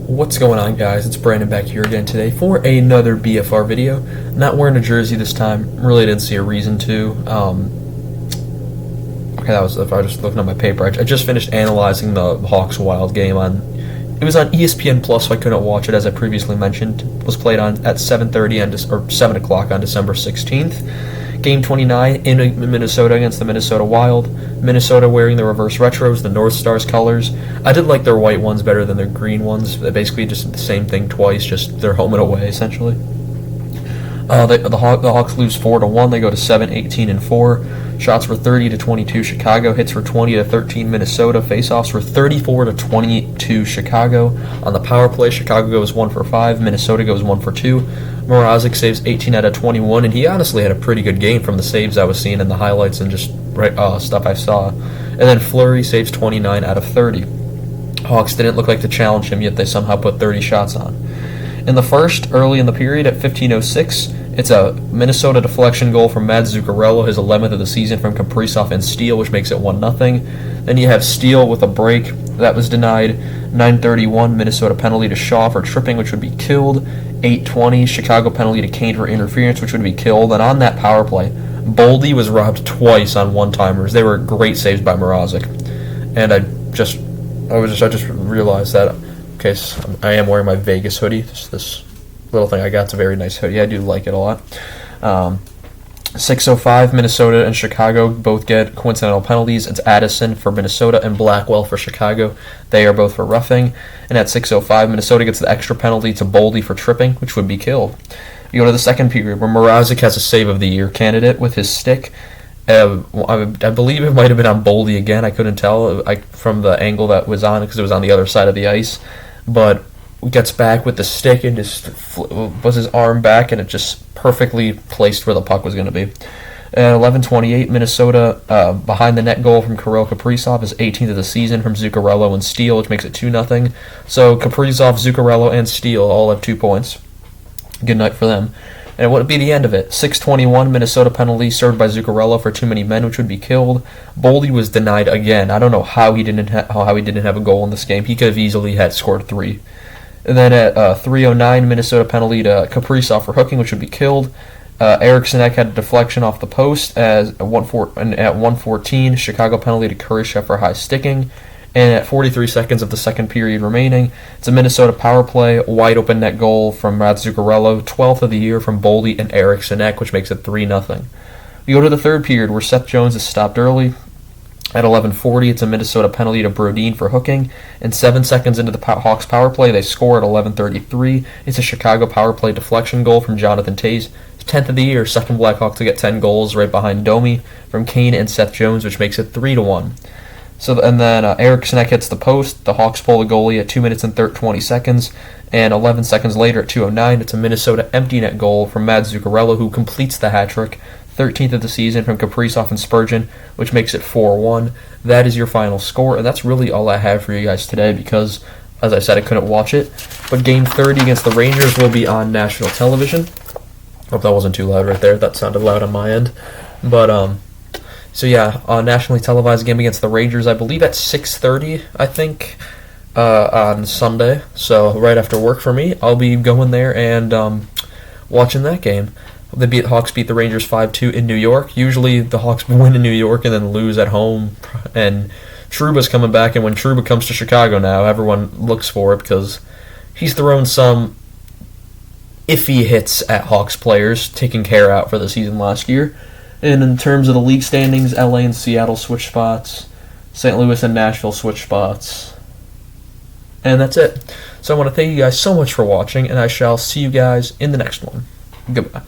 What's going on, guys? It's Brandon back here again today for another BFR video. Not wearing a jersey this time. Really didn't see a reason to. Okay, that was if I was just looking at my paper. I just finished analyzing the Hawks Wild game on. It was on ESPN Plus, so I couldn't watch it as I previously mentioned. It was played on at 7:30 or 7 o'clock on December 16th. Game 29 in Minnesota against the Minnesota Wild. Minnesota wearing the reverse retros, the North Stars colors. I did like their white ones better than their green ones. They basically just the same thing twice, just they're home and away essentially. The Hawks lose 4-1. They go to 7-18-4. Shots were 30-22 Chicago. Hits were 20-13 Minnesota. Faceoffs were 34-22 Chicago. On the power play, Chicago goes 1 for 5. Minnesota goes 1 for 2. Mrazek saves 18 out of 21, and he honestly had a pretty good game from the saves I was seeing in the highlights and just stuff I saw. And then Fleury saves 29 out of 30. Hawks didn't look like to challenge him, yet they somehow put 30 shots on. In the first, early in the period at 15:06, it's a Minnesota deflection goal from Matt Zuccarello, his 11th of the season from Kaprizov and Steele, which makes it 1-0. Then you have Steele with a break that was denied. 9:31 Minnesota penalty to Shaw for tripping, which would be killed. 8:20 Chicago penalty to Kane for interference, which would be killed. And on that power play, Boldy was robbed twice on one-timers. They were great saves by Mrazek. And I just realized that. Okay, so I am wearing my Vegas hoodie. This little thing I got. It's a very nice hoodie. I do like it a lot. 6:05 Minnesota and Chicago both get coincidental penalties. It's Addison for Minnesota and Blackwell for Chicago. They are both for roughing. And at 6:05 Minnesota gets the extra penalty to Boldy for tripping, which would be killed. You go to the second period where Mrazek has a save of the year candidate with his stick. I believe it might have been on Boldy again. I couldn't tell from the angle that was on because it was on the other side of the ice. But gets back with the stick and just was his arm back, and it just perfectly placed where the puck was going to be. 11:28 Minnesota behind the net goal from Kirill Kaprizov is 18th of the season from Zuccarello and Steele, which makes it 2-0. So Kaprizov, Zuccarello, and Steele all have 2 points. Good night for them. And it wouldn't be the end of it. 6:21 Minnesota penalty served by Zuccarello for too many men, which would be killed. Boldy was denied again. I don't know how he didn't have a goal in this game. He could have easily had scored 3. And then at 3:09 Minnesota penalty to Kaprizov for hooking, which would be killed. Eriksson Ek had a deflection off the post at 1:14 Chicago penalty to Kurashev for high sticking. And at 43 seconds of the second period remaining, it's a Minnesota power play, wide open net goal from Matt Zuccarello, 12th of the year from Boldy and Eriksson Ek, which makes it 3-0. We go to the third period where Seth Jones is stopped early. At 11:40, it's a Minnesota penalty to Brodin for hooking. And 7 seconds into the Hawks power play, they score at 11:33. It's a Chicago power play deflection goal from Jonathan Toews, 10th of the year, second Blackhawk to get 10 goals, right behind Domi from Kane and Seth Jones, which makes it 3-1. And then Eriksson Ek hits the post. The Hawks pull the goalie at 2 minutes and 20 seconds. And 11 seconds later at 2:09, it's a Minnesota empty net goal from Matt Zuccarello, who completes the hat trick. 13th of the season from Kaprizov and Spurgeon, which makes it 4-1. That is your final score, and that's really all I have for you guys today because, as I said, I couldn't watch it. But Game 30 against the Rangers will be on national television. Hope that wasn't too loud right there. That sounded loud on my end. But, so yeah, a nationally televised game against the Rangers, I believe at 6:30, I think, on Sunday. So right after work for me, I'll be going there and watching that game. The Hawks beat the Rangers 5-2 in New York. Usually the Hawks win in New York and then lose at home. And Trouba's coming back, and when Trouba comes to Chicago now, everyone looks for it because he's thrown some iffy hits at Hawks players, taking care out for the season last year. And in terms of the league standings, LA and Seattle switch spots. St. Louis and Nashville switch spots. And that's it. So I want to thank you guys so much for watching, and I shall see you guys in the next one. Goodbye.